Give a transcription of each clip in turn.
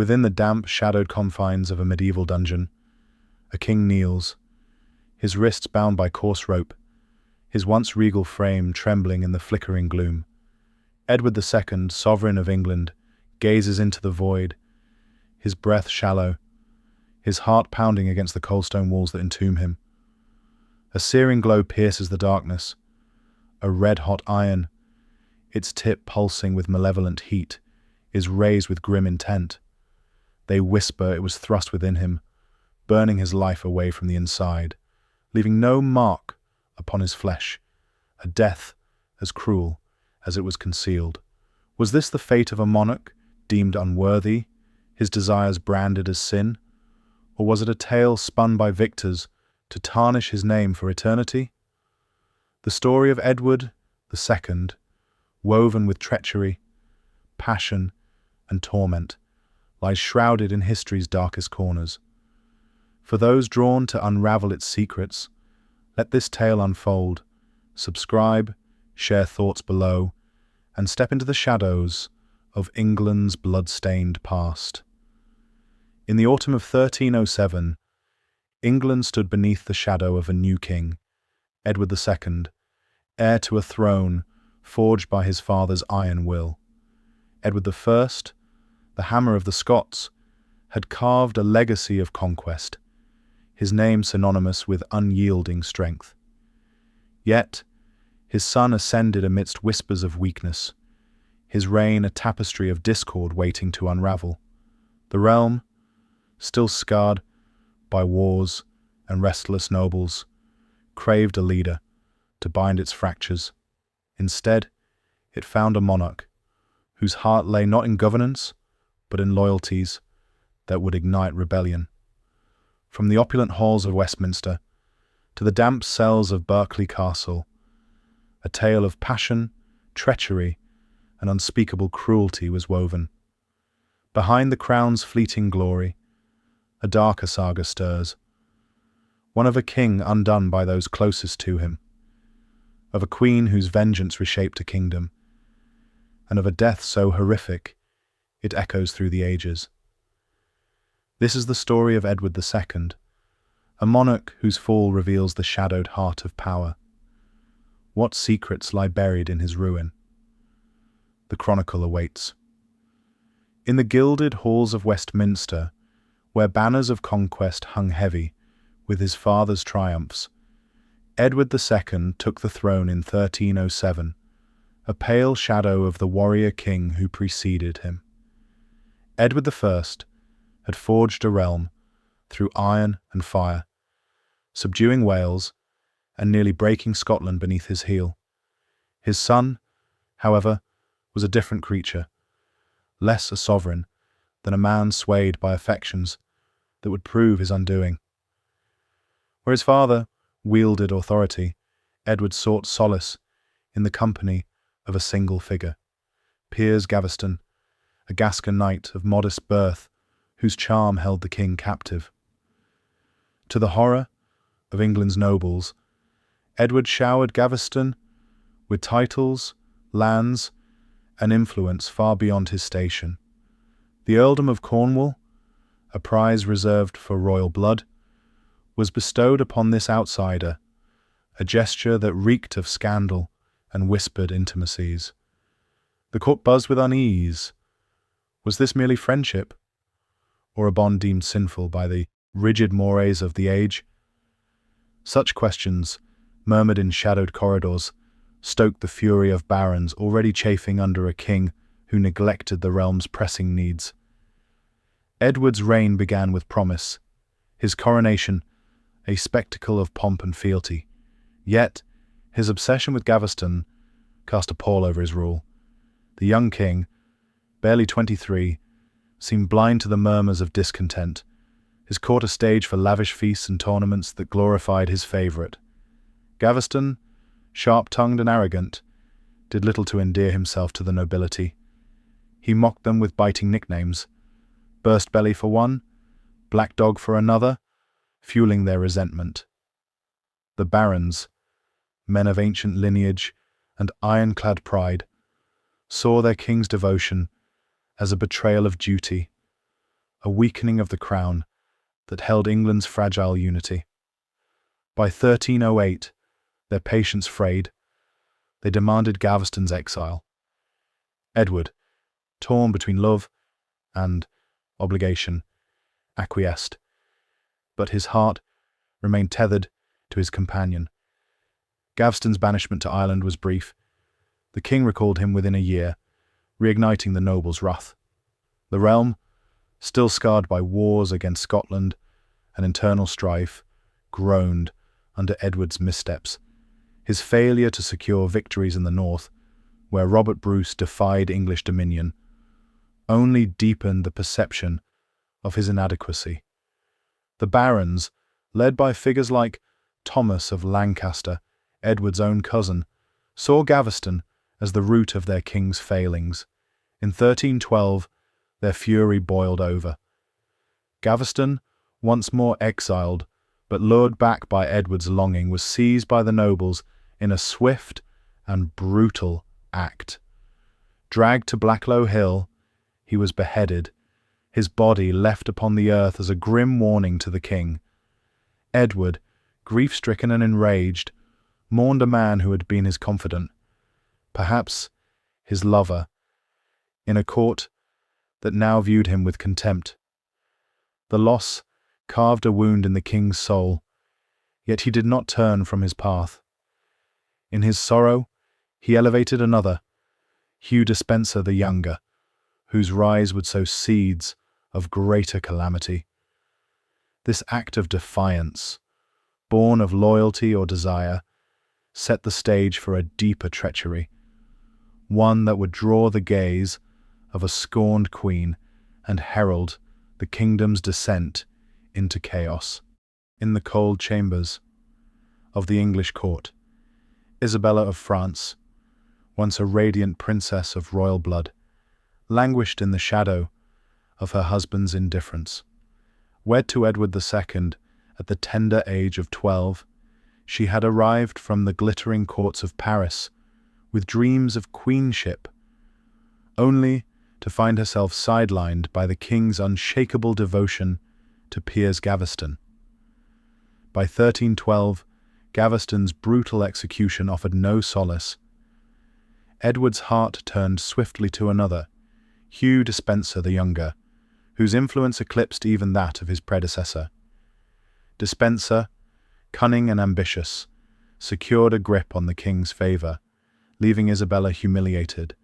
Within the damp, shadowed confines of a medieval dungeon, a king kneels, his wrists bound by coarse rope, his once regal frame trembling in the flickering gloom. Edward II, sovereign of England, gazes into the void, his breath shallow, his heart pounding against the cold stone walls that entomb him. A searing glow pierces the darkness, a red-hot iron, its tip pulsing with malevolent heat, is raised with grim intent. They whisper it was thrust within him, burning his life away from the inside, leaving no mark upon his flesh, a death as cruel as it was concealed. Was this the fate of a monarch deemed unworthy, his desires branded as sin? Or was it a tale spun by victors to tarnish his name for eternity? The story of Edward II, woven with treachery, passion, and torment, lies shrouded in history's darkest corners. For those drawn to unravel its secrets, let this tale unfold. Subscribe, share thoughts below, and step into the shadows of England's blood-stained past. In the autumn of 1307, England stood beneath the shadow of a new king, Edward II, heir to a throne forged by his father's iron will. Edward I, the hammer of the Scots, had carved a legacy of conquest, his name synonymous with unyielding strength. Yet, his son ascended amidst whispers of weakness, his reign a tapestry of discord waiting to unravel. The realm, still scarred by wars and restless nobles, craved a leader to bind its fractures. Instead, it found a monarch whose heart lay not in governance, but in loyalties that would ignite rebellion. From the opulent halls of Westminster to the damp cells of Berkeley Castle, a tale of passion, treachery, and unspeakable cruelty was woven. Behind the crown's fleeting glory, a darker saga stirs, one of a king undone by those closest to him, of a queen whose vengeance reshaped a kingdom, and of a death so horrific it echoes through the ages. This is the story of Edward II, a monarch whose fall reveals the shadowed heart of power. What secrets lie buried in his ruin? The chronicle awaits. In the gilded halls of Westminster, where banners of conquest hung heavy with his father's triumphs, Edward II took the throne in 1307, a pale shadow of the warrior king who preceded him. Edward I had forged a realm through iron and fire, subduing Wales and nearly breaking Scotland beneath his heel. His son, however, was a different creature, less a sovereign than a man swayed by affections that would prove his undoing. Where his father wielded authority, Edward sought solace in the company of a single figure, Piers Gaveston, a Gascon knight of modest birth whose charm held the king captive. To the horror of England's nobles, Edward showered Gaveston with titles, lands, and influence far beyond his station. The earldom of Cornwall, a prize reserved for royal blood, was bestowed upon this outsider, a gesture that reeked of scandal and whispered intimacies. The court buzzed with unease. Was this merely friendship, or a bond deemed sinful by the rigid mores of the age? Such questions, murmured in shadowed corridors, stoked the fury of barons already chafing under a king who neglected the realm's pressing needs. Edward's reign began with promise, his coronation a spectacle of pomp and fealty. Yet, his obsession with Gaveston cast a pall over his rule. The young king, barely 23, seemed blind to the murmurs of discontent, his court a stage for lavish feasts and tournaments that glorified his favourite. Gaveston, sharp-tongued and arrogant, did little to endear himself to the nobility. He mocked them with biting nicknames, Burst Belly for one, Black Dog for another, fueling their resentment. The barons, men of ancient lineage and ironclad pride, saw their king's devotion as a betrayal of duty, a weakening of the crown that held England's fragile unity. By 1308, their patience frayed. They demanded Gaveston's exile. Edward, torn between love and obligation, acquiesced, but his heart remained tethered to his companion. Gaveston's banishment to Ireland was brief. The king recalled him within a year, reigniting the nobles' wrath. The realm, still scarred by wars against Scotland and internal strife, groaned under Edward's missteps. His failure to secure victories in the north, where Robert Bruce defied English dominion, only deepened the perception of his inadequacy. The barons, led by figures like Thomas of Lancaster, Edward's own cousin, saw Gaveston as the root of their king's failings. In 1312, their fury boiled over. Gaveston, once more exiled, but lured back by Edward's longing, was seized by the nobles in a swift and brutal act. Dragged to Blacklow Hill, he was beheaded, his body left upon the earth as a grim warning to the king. Edward, grief-stricken and enraged, mourned a man who had been his confidant, perhaps his lover, in a court that now viewed him with contempt. The loss carved a wound in the king's soul, yet he did not turn from his path. In his sorrow, he elevated another, Hugh Despenser the Younger, whose rise would sow seeds of greater calamity. This act of defiance, born of loyalty or desire, set the stage for a deeper treachery, one that would draw the gaze of a scorned queen and herald the kingdom's descent into chaos. In the cold chambers of the English court, Isabella of France, once a radiant princess of royal blood, languished in the shadow of her husband's indifference. Wed to Edward II at the tender age of 12, she had arrived from the glittering courts of Paris with dreams of queenship, only to find herself sidelined by the king's unshakable devotion to Piers Gaveston. By 1312, Gaveston's brutal execution offered no solace. Edward's heart turned swiftly to another, Hugh Despenser the Younger, whose influence eclipsed even that of his predecessor. Despenser, cunning and ambitious, secured a grip on the king's favour, leaving Isabella humiliated,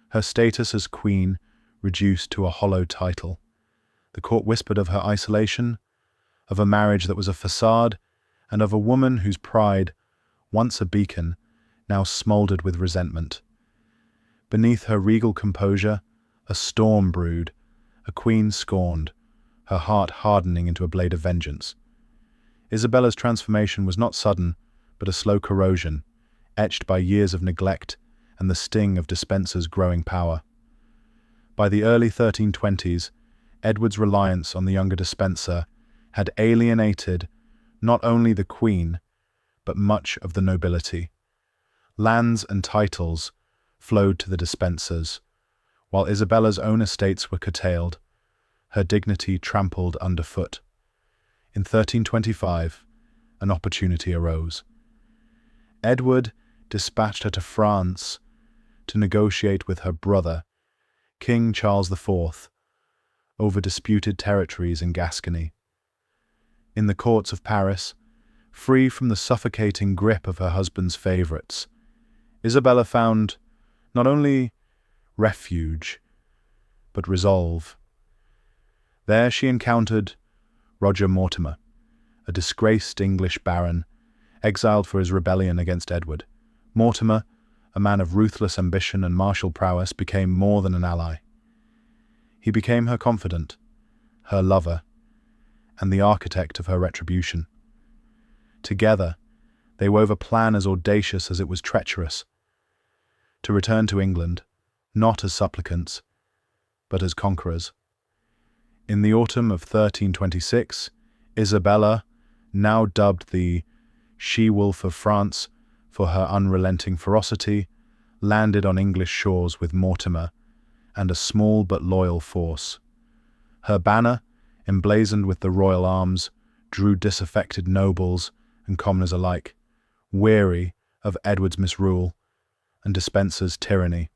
her status as queen reduced to a hollow title. The court whispered of her isolation, of a marriage that was a facade, and of a woman whose pride, once a beacon, now smouldered with resentment. Beneath her regal composure, a storm brewed, a queen scorned, her heart hardening into a blade of vengeance. Isabella's transformation was not sudden, but a slow corrosion, etched by years of neglect and the sting of Despenser's growing power. By the early 1320s, Edward's reliance on the younger Despenser had alienated not only the queen, but much of the nobility. Lands and titles flowed to the Despensers, while Isabella's own estates were curtailed, her dignity trampled underfoot. In 1325, an opportunity arose. Edward dispatched her to France to negotiate with her brother, King Charles IV, over disputed territories in Gascony. In the courts of Paris, free from the suffocating grip of her husband's favourites, Isabella found not only refuge, but resolve. There she encountered Roger Mortimer, a disgraced English baron, exiled for his rebellion against Edward. Mortimer, a man of ruthless ambition and martial prowess, became more than an ally. He became her confidant, her lover, and the architect of her retribution. Together, they wove a plan as audacious as it was treacherous, to return to England, not as supplicants, but as conquerors. In the autumn of 1326, Isabella, now dubbed the She-Wolf of France for her unrelenting ferocity, landed on English shores with Mortimer and a small but loyal force. Her banner, emblazoned with the royal arms, drew disaffected nobles and commoners alike, weary of Edward's misrule and Despenser's tyranny.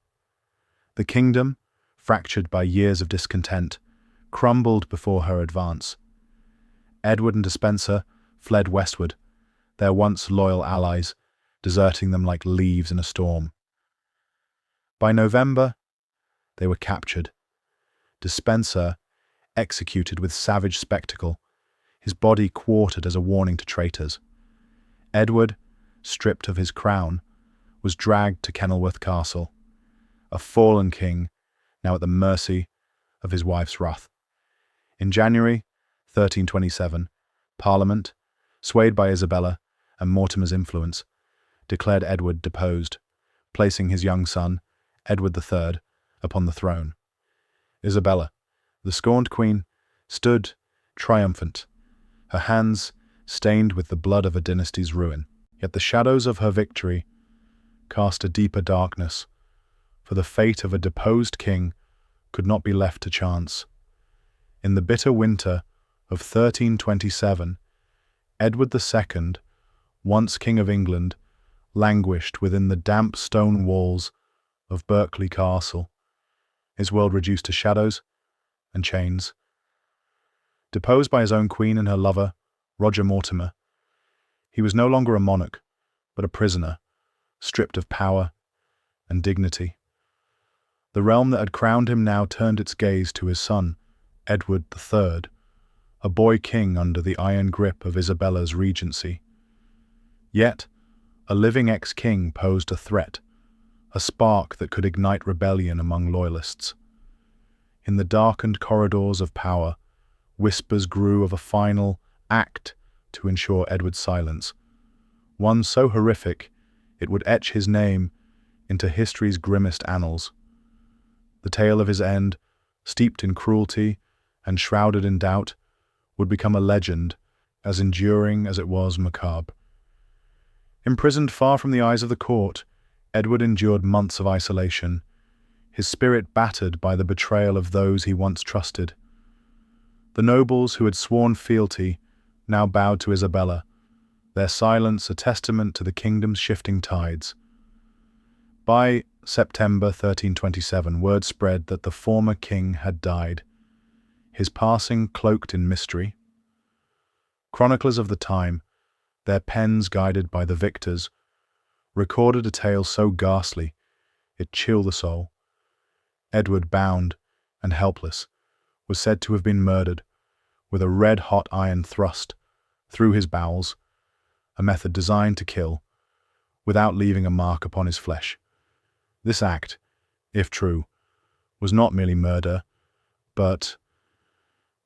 The kingdom, fractured by years of discontent, crumbled before her advance. Edward and Despenser fled westward, their once loyal allies deserting them like leaves in a storm. By November, they were captured. Despenser executed with savage spectacle, his body quartered as a warning to traitors. Edward, stripped of his crown, was dragged to Kenilworth Castle, a fallen king now at the mercy of his wife's wrath. In January 1327, Parliament, swayed by Isabella and Mortimer's influence, declared Edward deposed, placing his young son, Edward III, upon the throne. Isabella, the scorned queen, stood triumphant, her hands stained with the blood of a dynasty's ruin. Yet the shadows of her victory cast a deeper darkness, for the fate of a deposed king could not be left to chance. In the bitter winter of 1327, Edward II, once King of England, languished within the damp stone walls of Berkeley Castle, his world reduced to shadows and chains. Deposed by his own queen and her lover, Roger Mortimer, he was no longer a monarch, but a prisoner, stripped of power and dignity. The realm that had crowned him now turned its gaze to his son, Edward III, a boy king under the iron grip of Isabella's regency. Yet, a living ex-king posed a threat, a spark that could ignite rebellion among loyalists. In the darkened corridors of power, whispers grew of a final act to ensure Edward's silence, one so horrific it would etch his name into history's grimmest annals. The tale of his end, steeped in cruelty and shrouded in doubt, would become a legend as enduring as it was macabre. Imprisoned far from the eyes of the court, Edward endured months of isolation, his spirit battered by the betrayal of those he once trusted. The nobles who had sworn fealty now bowed to Isabella, their silence a testament to the kingdom's shifting tides. By September 1327, word spread that the former king had died, his passing cloaked in mystery. Chroniclers of the time, their pens guided by the victors, recorded a tale so ghastly it chilled the soul. Edward, bound and helpless, was said to have been murdered with a red-hot iron thrust through his bowels, a method designed to kill, without leaving a mark upon his flesh. This act, if true, was not merely murder, but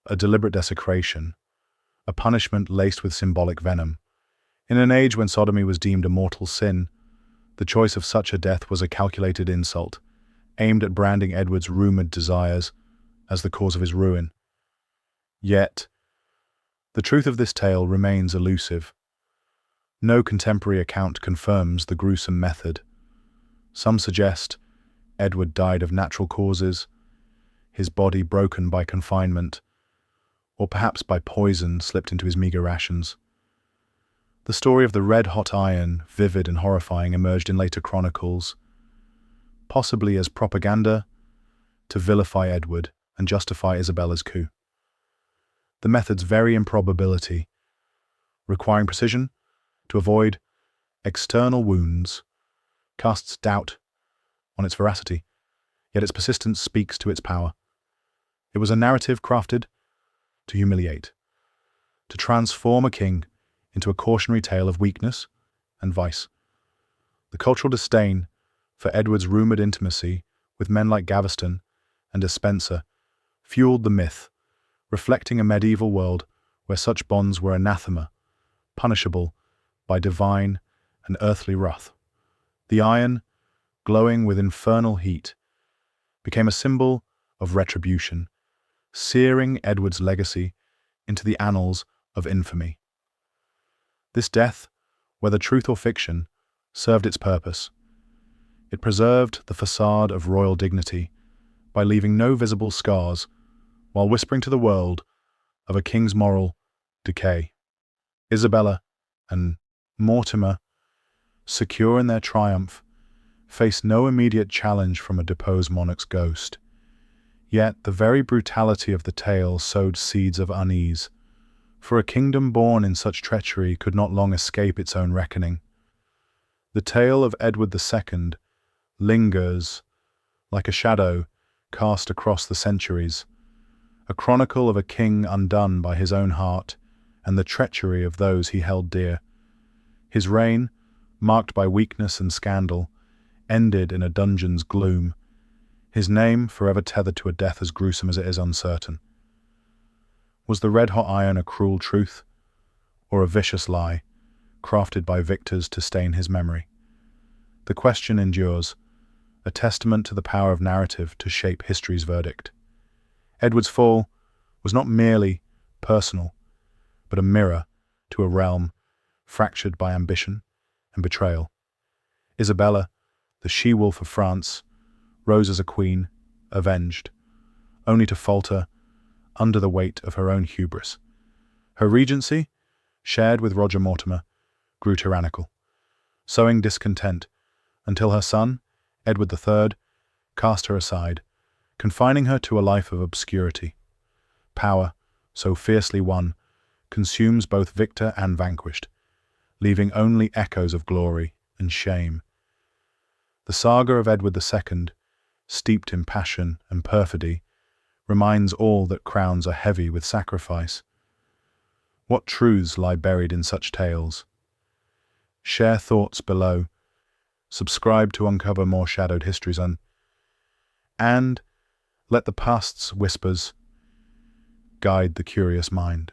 a deliberate desecration, a punishment laced with symbolic venom. In an age when sodomy was deemed a mortal sin, the choice of such a death was a calculated insult, aimed at branding Edward's rumoured desires as the cause of his ruin. Yet, the truth of this tale remains elusive. No contemporary account confirms the gruesome method. Some suggest Edward died of natural causes, his body broken by confinement, or perhaps by poison slipped into his meagre rations. The story of the red-hot iron, vivid and horrifying, emerged in later chronicles, possibly as propaganda to vilify Edward and justify Isabella's coup. The methods vary in probability, requiring precision to avoid external wounds, casts doubt on its veracity, yet its persistence speaks to its power. It was a narrative crafted to humiliate, to transform a king into a cautionary tale of weakness and vice. The cultural disdain for Edward's rumoured intimacy with men like Gaveston and Despenser fueled the myth, reflecting a medieval world where such bonds were anathema, punishable by divine and earthly wrath. The iron, glowing with infernal heat, became a symbol of retribution, searing Edward's legacy into the annals of infamy. This death, whether truth or fiction, served its purpose. It preserved the facade of royal dignity by leaving no visible scars, while whispering to the world of a king's moral decay. Isabella and Mortimer, secure in their triumph, faced no immediate challenge from a deposed monarch's ghost. Yet the very brutality of the tale sowed seeds of unease, for a kingdom born in such treachery could not long escape its own reckoning. The tale of Edward II lingers like a shadow cast across the centuries, a chronicle of a king undone by his own heart and the treachery of those he held dear. His reign, marked by weakness and scandal, ended in a dungeon's gloom, his name forever tethered to a death as gruesome as it is uncertain. Was the red-hot iron a cruel truth, or a vicious lie, crafted by victors to stain his memory? The question endures, a testament to the power of narrative to shape history's verdict. Edward's fall was not merely personal, but a mirror to a realm fractured by ambition and betrayal. Isabella, the she-wolf of France, rose as a queen, avenged, only to falter under the weight of her own hubris. Her regency, shared with Roger Mortimer, grew tyrannical, sowing discontent until her son, Edward III, cast her aside, confining her to a life of obscurity. Power, so fiercely won, consumes both victor and vanquished, leaving only echoes of glory and shame. The saga of Edward II, steeped in passion and perfidy, reminds all that crowns are heavy with sacrifice. What truths lie buried in such tales? Share thoughts below. Subscribe to uncover more shadowed histories and let the past's whispers guide the curious mind.